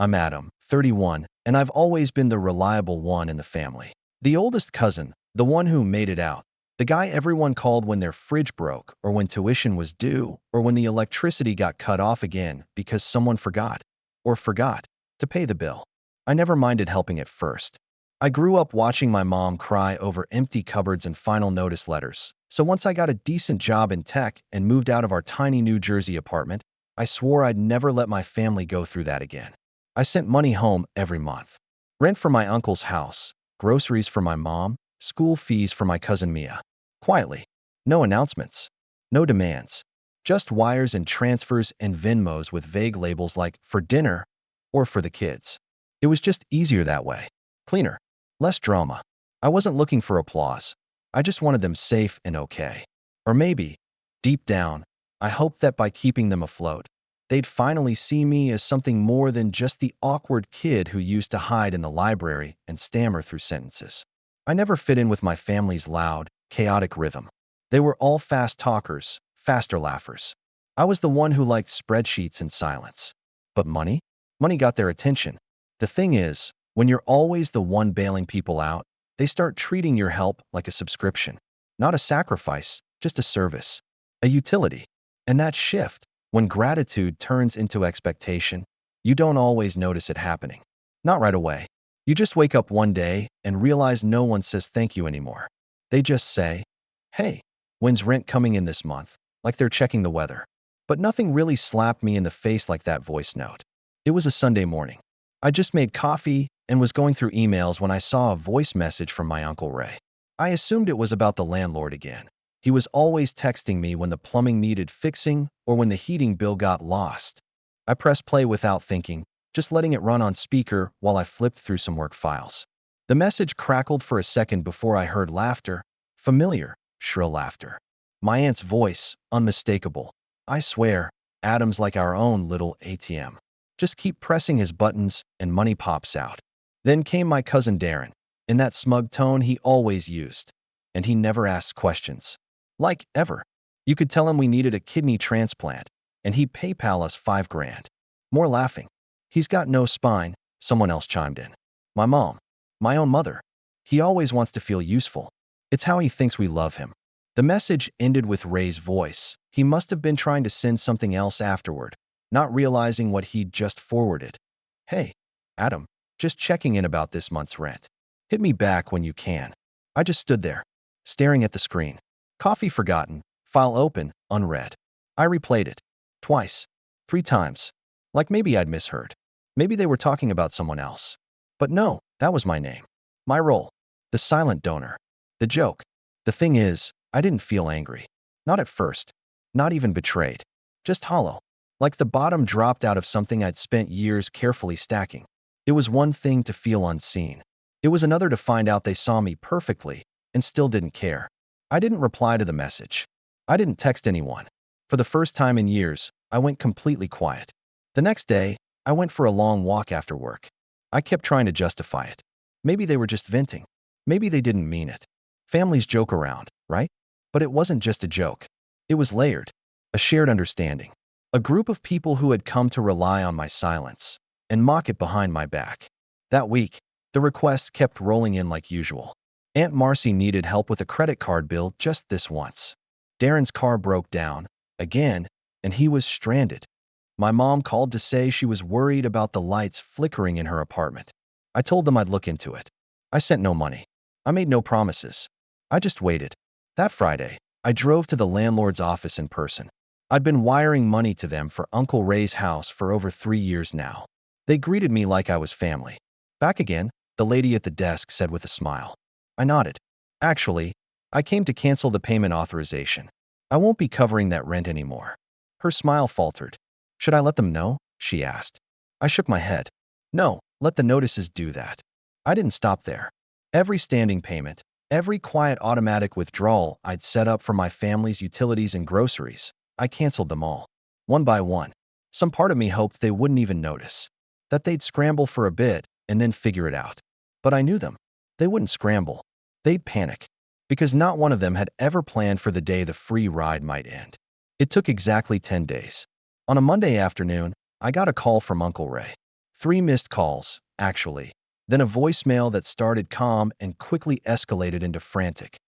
I'm Adam, 31, and I've always been the reliable one in the family. The oldest cousin, the one who made it out. The guy everyone called when their fridge broke, or when tuition was due, or when the electricity got cut off again because someone forgot to pay the bill. I never minded helping at first. I grew up watching my mom cry over empty cupboards and final notice letters. So once I got a decent job in tech and moved out of our tiny New Jersey apartment, I swore I'd never let my family go through that again. I sent money home every month. Rent for my uncle's house, groceries for my mom, school fees for my cousin Mia. Quietly. No announcements. No demands. Just wires and transfers and Venmos with vague labels like for dinner or for the kids. It was just easier that way. Cleaner. Less drama. I wasn't looking for applause. I just wanted them safe and okay. Or maybe, deep down, I hoped that by keeping them afloat, they'd finally see me as something more than just the awkward kid who used to hide in the library and stammer through sentences. I never fit in with my family's loud, chaotic rhythm. They were all fast talkers, faster laughers. I was the one who liked spreadsheets and silence. But money? Money got their attention. The thing is, when you're always the one bailing people out, they start treating your help like a subscription. Not a sacrifice, just a service. A utility. And that shift, when gratitude turns into expectation, you don't always notice it happening. Not right away. You just wake up one day and realize no one says thank you anymore. They just say, "Hey, when's rent coming in this month?" Like they're checking the weather. But nothing really slapped me in the face like that voice note. It was a Sunday morning. I just made coffee and was going through emails when I saw a voice message from my Uncle Ray. I assumed it was about the landlord again. He was always texting me when the plumbing needed fixing or when the heating bill got lost. I pressed play without thinking, just letting it run on speaker while I flipped through some work files. The message crackled for a second before I heard laughter, familiar, shrill laughter. My aunt's voice, unmistakable. I swear, Adam's like our own little ATM. Just keep pressing his buttons and money pops out. Then came my cousin Darren, in that smug tone he always used. And he never asked questions. Like, ever. You could tell him we needed a kidney transplant, and he'd PayPal us $5,000. More laughing. He's got no spine, someone else chimed in. My mom. My own mother. He always wants to feel useful. It's how he thinks we love him. The message ended with Ray's voice. He must have been trying to send something else afterward, not realizing what he'd just forwarded. Hey, Adam, just checking in about this month's rent. Hit me back when you can. I just stood there, staring at the screen. Coffee forgotten, file open, unread. I replayed it. Twice. 3 times. Like maybe I'd misheard. Maybe they were talking about someone else. But no, that was my name. My role. The silent donor. The joke. The thing is, I didn't feel angry. Not at first. Not even betrayed. Just hollow. Like the bottom dropped out of something I'd spent years carefully stacking. It was one thing to feel unseen. It was another to find out they saw me perfectly and still didn't care. I didn't reply to the message. I didn't text anyone. For the first time in years, I went completely quiet. The next day, I went for a long walk after work. I kept trying to justify it. Maybe they were just venting. Maybe they didn't mean it. Families joke around, right? But it wasn't just a joke. It was layered. A shared understanding. A group of people who had come to rely on my silence and mock it behind my back. That week, the requests kept rolling in like usual. Aunt Marcy needed help with a credit card bill just this once. Darren's car broke down, again, and he was stranded. My mom called to say she was worried about the lights flickering in her apartment. I told them I'd look into it. I sent no money. I made no promises. I just waited. That Friday, I drove to the landlord's office in person. I'd been wiring money to them for Uncle Ray's house for over 3 years now. They greeted me like I was family. Back again, the lady at the desk said with a smile. I nodded. Actually, I came to cancel the payment authorization. I won't be covering that rent anymore. Her smile faltered. Should I let them know? She asked. I shook my head. No, let the notices do that. I didn't stop there. Every standing payment, every quiet automatic withdrawal I'd set up for my family's utilities and groceries, I canceled them all. One by one. Some part of me hoped they wouldn't even notice. That they'd scramble for a bit and then figure it out. But I knew them. They wouldn't scramble. They'd panic. Because not one of them had ever planned for the day the free ride might end. It took exactly 10 days. On a Monday afternoon, I got a call from Uncle Ray. 3 missed calls, actually. Then a voicemail that started calm and quickly escalated into frantic.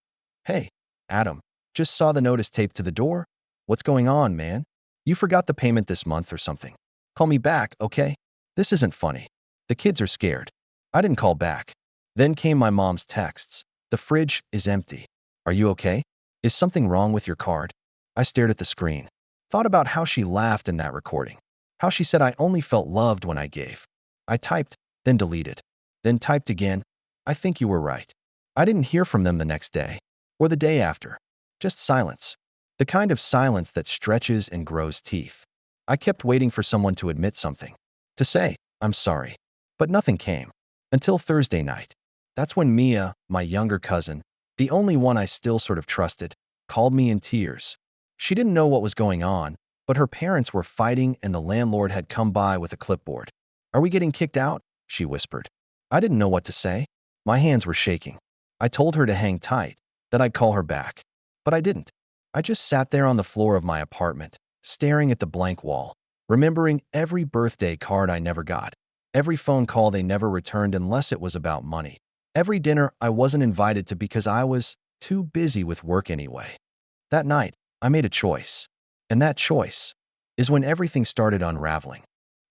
Hey, Adam, just saw the notice taped to the door. What's going on, man? You forgot the payment this month or something. Call me back, okay? This isn't funny. The kids are scared. I didn't call back. Then came my mom's texts. The fridge is empty. Are you okay? Is something wrong with your card? I stared at the screen. Thought about how she laughed in that recording. How she said I only felt loved when I gave. I typed, then deleted. Then typed again. I think you were right. I didn't hear from them the next day. Or the day after. Just silence. The kind of silence that stretches and grows teeth. I kept waiting for someone to admit something. To say, I'm sorry. But nothing came. Until Thursday night. That's when Mia, my younger cousin, the only one I still sort of trusted, called me in tears. She didn't know what was going on, but her parents were fighting and the landlord had come by with a clipboard. Are we getting kicked out? She whispered. I didn't know what to say. My hands were shaking. I told her to hang tight, that I'd call her back. But I didn't. I just sat there on the floor of my apartment, staring at the blank wall, remembering every birthday card I never got, every phone call they never returned unless it was about money, every dinner I wasn't invited to because I was too busy with work anyway. That night, I made a choice. And that choice is when everything started unraveling.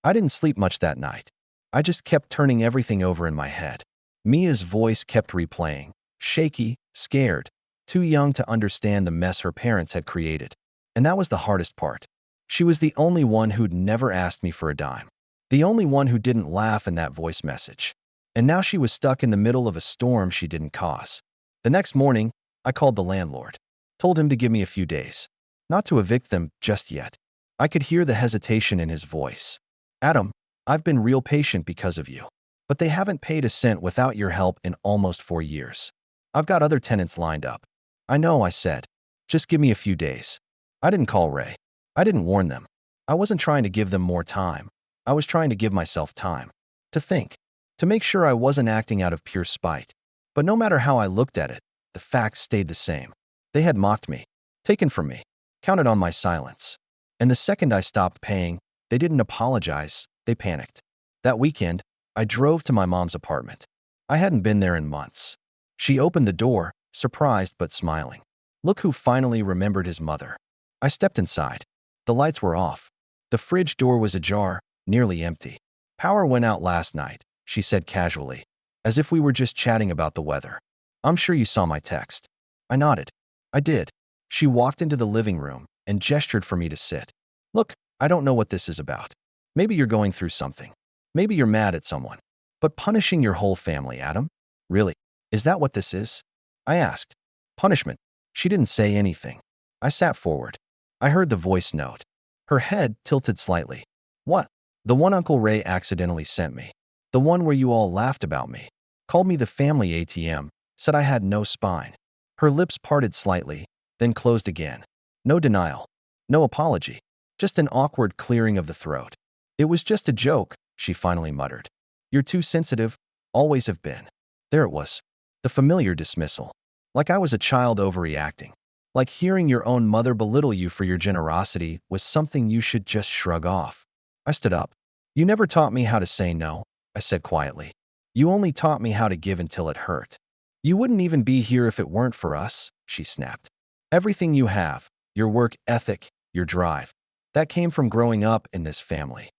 I didn't sleep much that night. I just kept turning everything over in my head. Mia's voice kept replaying, shaky, scared, too young to understand the mess her parents had created. And that was the hardest part. She was the only one who'd never asked me for a dime. The only one who didn't laugh in that voice message. And now she was stuck in the middle of a storm she didn't cause. The next morning, I called the landlord. Told him to give me a few days. Not to evict them just yet. I could hear the hesitation in his voice. Adam, I've been real patient because of you. But they haven't paid a cent without your help in almost 4 years. I've got other tenants lined up. I know, I said. Just give me a few days. I didn't call Ray. I didn't warn them. I wasn't trying to give them more time. I was trying to give myself time. To think. To make sure I wasn't acting out of pure spite. But no matter how I looked at it, the facts stayed the same. They had mocked me. Taken from me. Counted on my silence. And the second I stopped paying, they didn't apologize. They panicked. That weekend, I drove to my mom's apartment. I hadn't been there in months. She opened the door, surprised but smiling. Look who finally remembered his mother. I stepped inside. The lights were off. The fridge door was ajar, nearly empty. Power went out last night, she said casually, as if we were just chatting about the weather. I'm sure you saw my text. I nodded. I did. She walked into the living room and gestured for me to sit. Look, I don't know what this is about. Maybe you're going through something. Maybe you're mad at someone. But punishing your whole family, Adam? Really? Is that what this is? I asked. Punishment. She didn't say anything. I sat forward. I heard the voice note. Her head tilted slightly. What? The one Uncle Ray accidentally sent me. The one where you all laughed about me. Called me the family ATM. Said I had no spine. Her lips parted slightly, then closed again. No denial. No apology. Just an awkward clearing of the throat. It was just a joke, she finally muttered. You're too sensitive. Always have been. There it was. The familiar dismissal. Like I was a child overreacting. Like hearing your own mother belittle you for your generosity was something you should just shrug off. I stood up. You never taught me how to say no, I said quietly. You only taught me how to give until it hurt. You wouldn't even be here if it weren't for us, she snapped. Everything you have, your work ethic, your drive, that came from growing up in this family.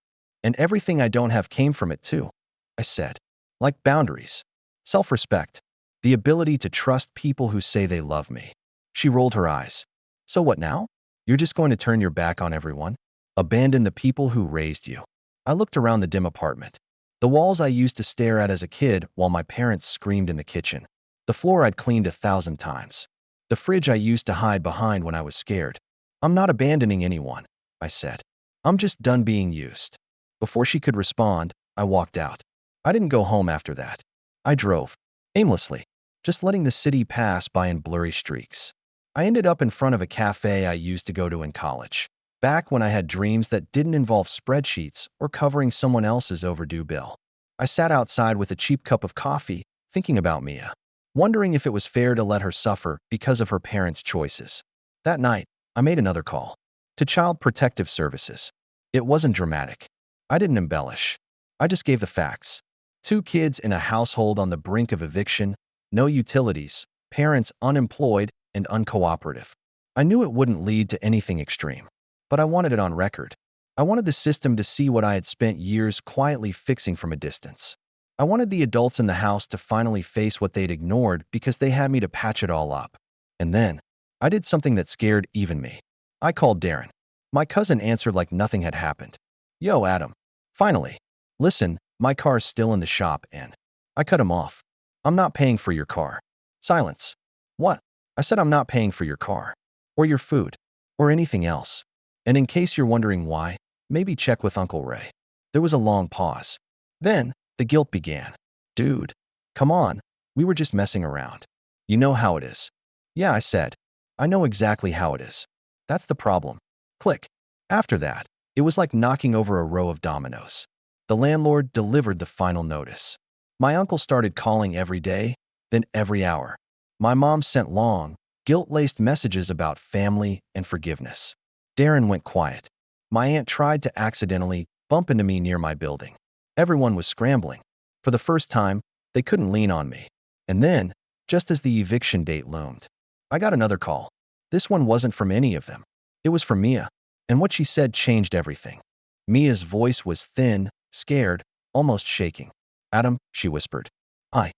And everything I don't have came from it too, I said. Like boundaries, self-respect, the ability to trust people who say they love me. She rolled her eyes. So what now? You're just going to turn your back on everyone? Abandon the people who raised you? I looked around the dim apartment. The walls I used to stare at as a kid while my parents screamed in the kitchen. The floor I'd cleaned 1,000 times. The fridge I used to hide behind when I was scared. I'm not abandoning anyone, I said. I'm just done being used. Before she could respond, I walked out. I didn't go home after that. I drove, aimlessly, just letting the city pass by in blurry streaks. I ended up in front of a cafe I used to go to in college, back when I had dreams that didn't involve spreadsheets or covering someone else's overdue bill. I sat outside with a cheap cup of coffee, thinking about Mia, wondering if it was fair to let her suffer because of her parents' choices. That night, I made another call. To Child Protective Services. It wasn't dramatic. I didn't embellish. I just gave the facts. 2 kids in a household on the brink of eviction, no utilities, parents unemployed and uncooperative. I knew it wouldn't lead to anything extreme, but I wanted it on record. I wanted the system to see what I had spent years quietly fixing from a distance. I wanted the adults in the house to finally face what they'd ignored because they had me to patch it all up. And then, I did something that scared even me. I called Darren. My cousin answered like nothing had happened. Yo, Adam. Finally. Listen, my car's still in the shop and… I cut him off. I'm not paying for your car. Silence. What? I said I'm not paying for your car. Or your food. Or anything else. And in case you're wondering why, maybe check with Uncle Ray. There was a long pause. Then, the guilt began. Dude, come on. We were just messing around. You know how it is. Yeah, I said. I know exactly how it is. That's the problem. Click. After that, it was like knocking over a row of dominoes. The landlord delivered the final notice. My uncle started calling every day, then every hour. My mom sent long, guilt-laced messages about family and forgiveness. Darren went quiet. My aunt tried to accidentally bump into me near my building. Everyone was scrambling. For the first time, they couldn't lean on me. And then, just as the eviction date loomed, I got another call. This one wasn't from any of them. It was from Mia. And what she said changed everything. Mia's voice was thin, scared, almost shaking. Adam, she whispered. I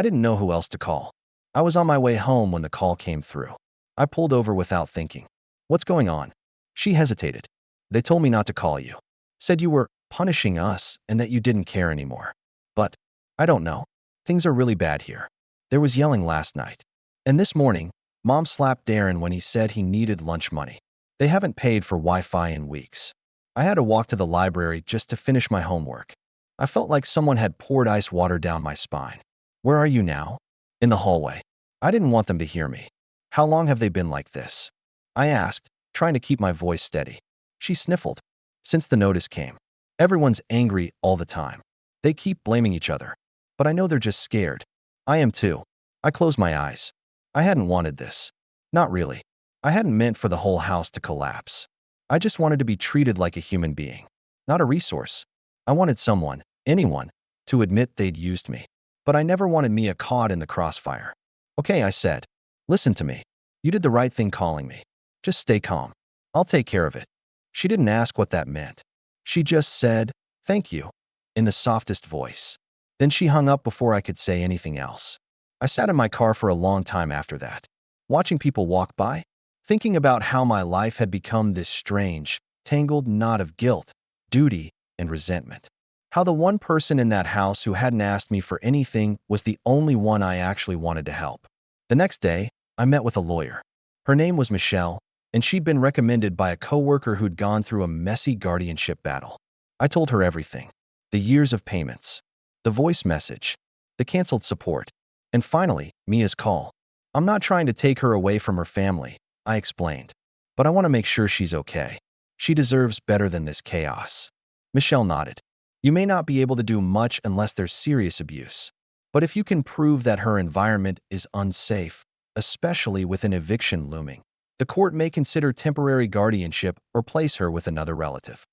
didn't know who else to call. I was on my way home when the call came through. I pulled over without thinking. What's going on? She hesitated. They told me not to call you. Said you were punishing us and that you didn't care anymore. But, I don't know. Things are really bad here. There was yelling last night. And this morning, Mom slapped Darren when he said he needed lunch money. They haven't paid for Wi-Fi in weeks. I had to walk to the library just to finish my homework. I felt like someone had poured ice water down my spine. Where are you now? In the hallway. I didn't want them to hear me. How long have they been like this? I asked, trying to keep my voice steady. She sniffled. Since the notice came. Everyone's angry all the time. They keep blaming each other. But I know they're just scared. I am too. I closed my eyes. I hadn't wanted this. Not really. I hadn't meant for the whole house to collapse. I just wanted to be treated like a human being, not a resource. I wanted someone, anyone, to admit they'd used me. But I never wanted Mia caught in the crossfire. Okay, I said. Listen to me. You did the right thing calling me. Just stay calm. I'll take care of it. She didn't ask what that meant. She just said, thank you, in the softest voice. Then she hung up before I could say anything else. I sat in my car for a long time after that, watching people walk by, thinking about how my life had become this strange, tangled knot of guilt, duty, and resentment. How the one person in that house who hadn't asked me for anything was the only one I actually wanted to help. The next day, I met with a lawyer. Her name was Michelle, and she'd been recommended by a coworker who'd gone through a messy guardianship battle. I told her everything. The years of payments, the voice message, the canceled support, and finally, Mia's call. I'm not trying to take her away from her family, I explained, but I want to make sure she's okay. She deserves better than this chaos. Michelle nodded. You may not be able to do much unless there's serious abuse. But if you can prove that her environment is unsafe, especially with an eviction looming, the court may consider temporary guardianship or place her with another relative.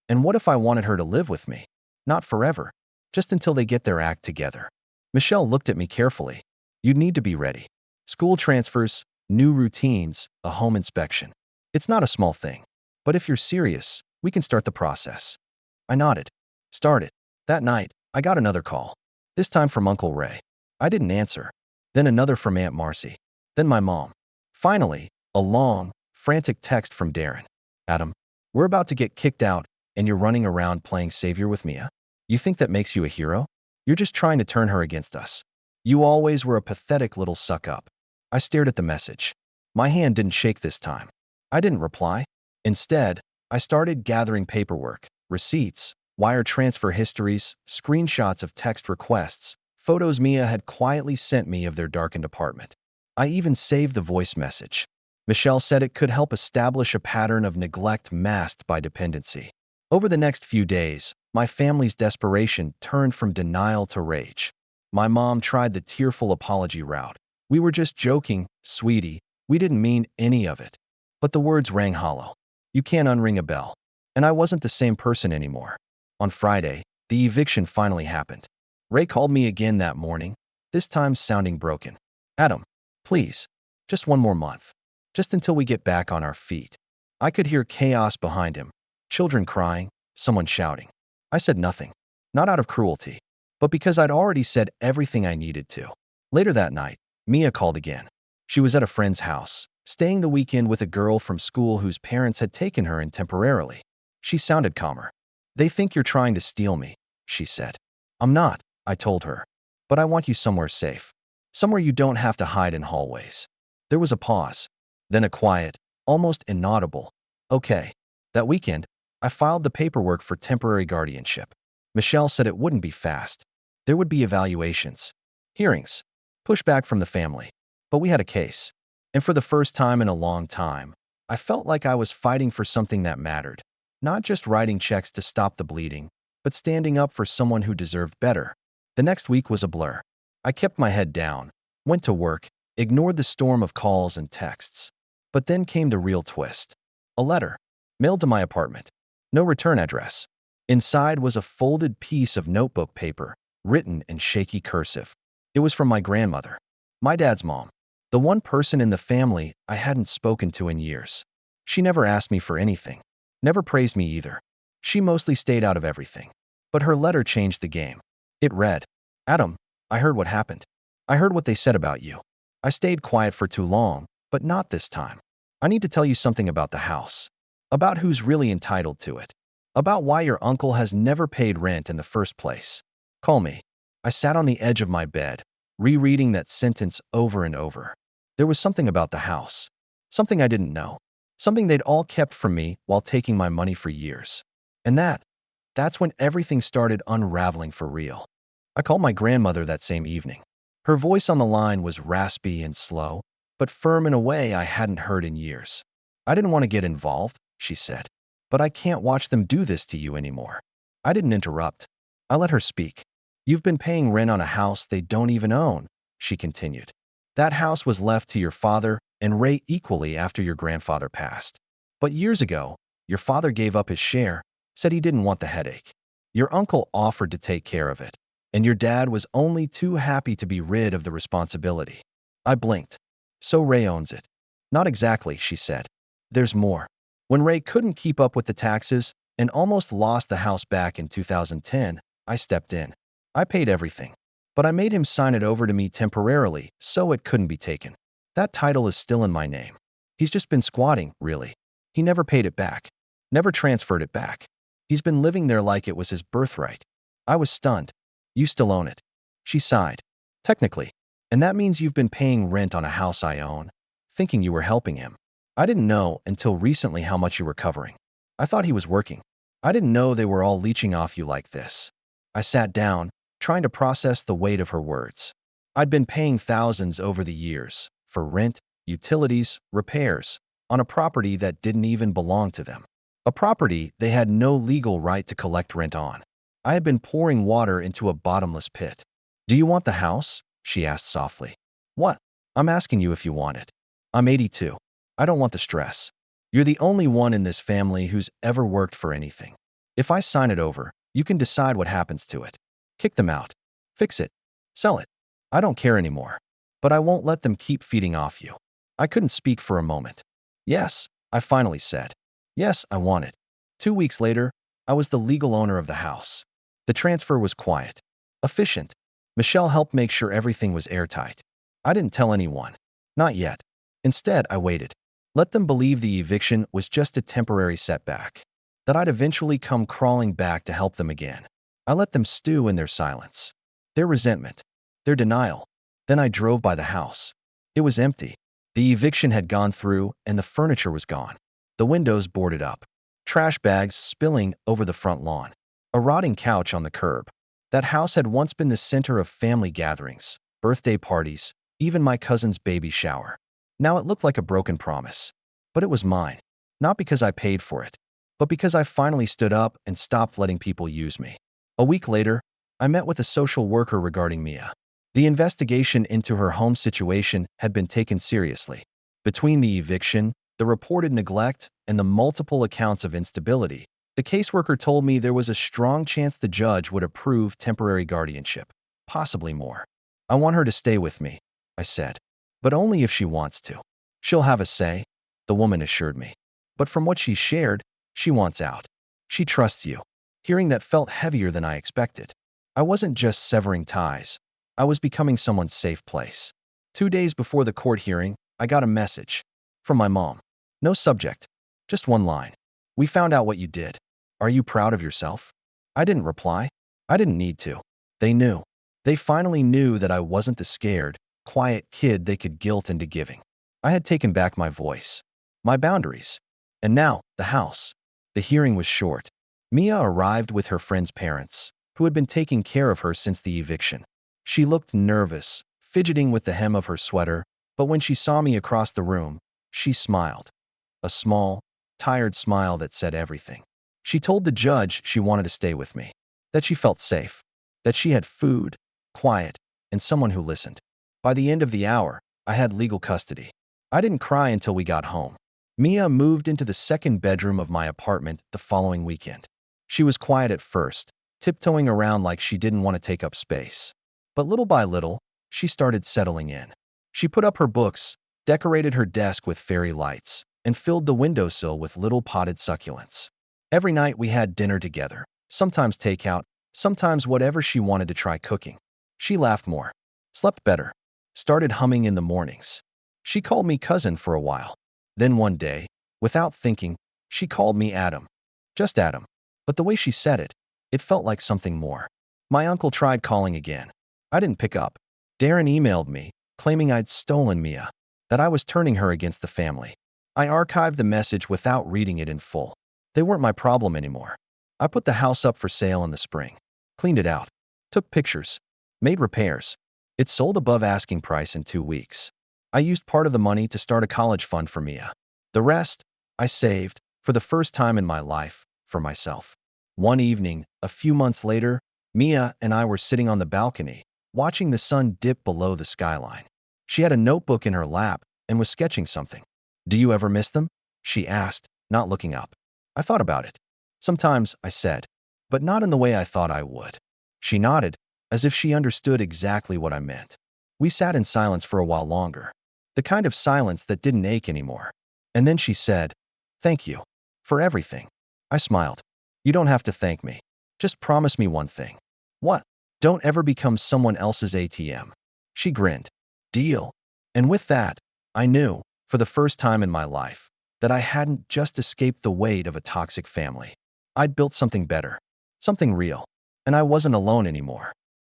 And what if I wanted her to live with me? Not forever, just until they get their act together. Michelle looked at me carefully. You'd need to be ready. School transfers, new routines, a home inspection. It's not a small thing. But if you're serious, we can start the process. I nodded. Start it. That night, I got another call. This time from Uncle Ray. I didn't answer. Then another from Aunt Marcy. Then my mom. Finally, a long, frantic text from Darren. Adam, we're about to get kicked out, and you're running around playing savior with Mia? You think that makes you a hero? You're just trying to turn her against us. You always were a pathetic little suck-up. I stared at the message. My hand didn't shake this time. I didn't reply. Instead, I started gathering paperwork, receipts, wire transfer histories, screenshots of text requests, photos Mia had quietly sent me of their darkened apartment. I even saved the voice message. Michelle said it could help establish a pattern of neglect masked by dependency. Over the next few days, my family's desperation turned from denial to rage. My mom tried the tearful apology route. We were just joking, sweetie. We didn't mean any of it. But the words rang hollow. You can't unring a bell. And I wasn't the same person anymore. On Friday, The eviction finally happened. Ray called me again that morning, this time sounding broken. Adam, please, just one more month. Just until we get back on our feet. I could hear chaos behind him, children crying, someone shouting. I said nothing, not out of cruelty, but because I'd already said everything I needed to. Later that night, Mia called again. She was at a friend's house, staying the weekend with a girl from school whose parents had taken her in temporarily. She sounded calmer. They think you're trying to steal me, she said. I'm not, I told her. But I want you somewhere safe. Somewhere you don't have to hide in hallways. There was a pause. Then a quiet, almost inaudible, okay. That weekend, I filed the paperwork for temporary guardianship. Michelle said it wouldn't be fast. There would be evaluations, hearings, pushback from the family. But we had a case. And for the first time in a long time, I felt like I was fighting for something that mattered. Not just writing checks to stop the bleeding, but standing up for someone who deserved better. The next week was a blur. I kept my head down, went to work, ignored the storm of calls and texts. But then came the real twist. A letter, mailed to my apartment. No return address. Inside was a folded piece of notebook paper, written in shaky cursive. It was from my grandmother, my dad's mom, the one person in the family I hadn't spoken to in years. She never asked me for anything, never praised me either. She mostly stayed out of everything. But her letter changed the game. It read, Adam, I heard what happened. I heard what they said about you. I stayed quiet for too long, but not this time. I need to tell you something about the house. About who's really entitled to it. About why your uncle has never paid rent in the first place. Call me. I sat on the edge of my bed, rereading that sentence over and over. There was something about the house. Something I didn't know. Something they'd all kept from me while taking my money for years. And that's when everything started unraveling for real. I called my grandmother that same evening. Her voice on the line was raspy and slow, but firm in a way I hadn't heard in years. I didn't want to get involved, she said, but I can't watch them do this to you anymore. I didn't interrupt. I let her speak. You've been paying rent on a house they don't even own, she continued. That house was left to your father and Ray equally after your grandfather passed. But years ago, your father gave up his share, said he didn't want the headache. Your uncle offered to take care of it, and your dad was only too happy to be rid of the responsibility. I blinked. So Ray owns it. Not exactly, she said. There's more. When Ray couldn't keep up with the taxes and almost lost the house back in 2010, I stepped in. I paid everything, but I made him sign it over to me temporarily so it couldn't be taken. That title is still in my name. He's just been squatting, really. He never paid it back, never transferred it back. He's been living there like it was his birthright. I was stunned. You still own it. She sighed. Technically. And that means you've been paying rent on a house I own, thinking you were helping him. I didn't know until recently how much you were covering. I thought he was working. I didn't know they were all leeching off you like this. I sat down, trying to process the weight of her words. I'd been paying thousands over the years, for rent, utilities, repairs, on a property that didn't even belong to them. A property they had no legal right to collect rent on. I had been pouring water into a bottomless pit. Do you want the house? She asked softly. What? I'm asking you if you want it. I'm 82. I don't want the stress. You're the only one in this family who's ever worked for anything. If I sign it over, you can decide what happens to it. Kick them out. Fix it. Sell it. I don't care anymore. But I won't let them keep feeding off you. I couldn't speak for a moment. Yes, I finally said. Yes, I want it. 2 weeks later, I was the legal owner of the house. The transfer was quiet, efficient. Michelle helped make sure everything was airtight. I didn't tell anyone. Not yet. Instead, I waited. Let them believe the eviction was just a temporary setback. That I'd eventually come crawling back to help them again. I let them stew in their silence. Their resentment. Their denial. Then I drove by the house. It was empty. The eviction had gone through and the furniture was gone. The windows boarded up. Trash bags spilling over the front lawn. A rotting couch on the curb. That house had once been the center of family gatherings, birthday parties, even my cousin's baby shower. Now it looked like a broken promise. But it was mine. Not because I paid for it, but because I finally stood up and stopped letting people use me. A week later, I met with a social worker regarding Mia. The investigation into her home situation had been taken seriously. Between the eviction, the reported neglect, and the multiple accounts of instability, The caseworker told me there was a strong chance the judge would approve temporary guardianship, possibly more. I want her to stay with me, I said, but only if she wants to. She'll have a say, the woman assured me. But from what she shared, she wants out. She trusts you. Hearing that felt heavier than I expected. I wasn't just severing ties. I was becoming someone's safe place. 2 days before the court hearing, I got a message from my mom. No subject, just one line. We found out what you did. Are you proud of yourself? I didn't reply. I didn't need to. They knew. They finally knew that I wasn't the scared, quiet kid they could guilt into giving. I had taken back my voice, my boundaries. And now, the house. The hearing was short. Mia arrived with her friend's parents, who had been taking care of her since the eviction. She looked nervous, fidgeting with the hem of her sweater, but when she saw me across the room, she smiled. A small, tired smile that said everything. She told the judge she wanted to stay with me, that she felt safe, that she had food, quiet, and someone who listened. By the end of the hour, I had legal custody. I didn't cry until we got home. Mia moved into the second bedroom of my apartment the following weekend. She was quiet at first, tiptoeing around like she didn't want to take up space. But little by little, she started settling in. She put up her books, decorated her desk with fairy lights, and filled the windowsill with little potted succulents. Every night we had dinner together, sometimes takeout, sometimes whatever she wanted to try cooking. She laughed more, slept better, started humming in the mornings. She called me cousin for a while. Then one day, without thinking, she called me Adam. Just Adam. But the way she said it, it felt like something more. My uncle tried calling again. I didn't pick up. Darren emailed me, claiming I'd stolen Mia, that I was turning her against the family. I archived the message without reading it in full. They weren't my problem anymore. I put the house up for sale in the spring, cleaned it out, took pictures, made repairs. It sold above asking price in 2 weeks. I used part of the money to start a college fund for Mia. The rest, I saved, for the first time in my life, for myself. One evening, a few months later, Mia and I were sitting on the balcony, watching the sun dip below the skyline. She had a notebook in her lap and was sketching something. "Do you ever miss them?" she asked, not looking up. I thought about it. "Sometimes," I said, "but not in the way I thought I would." She nodded, as if she understood exactly what I meant. We sat in silence for a while longer, the kind of silence that didn't ache anymore. And then she said, "Thank you for everything." I smiled. "You don't have to thank me. Just promise me one thing." "What?" "Don't ever become someone else's ATM." She grinned. "Deal." And with that, I knew, for the first time in my life, that I hadn't just escaped the weight of a toxic family. I'd built something better, something real, and I wasn't alone anymore.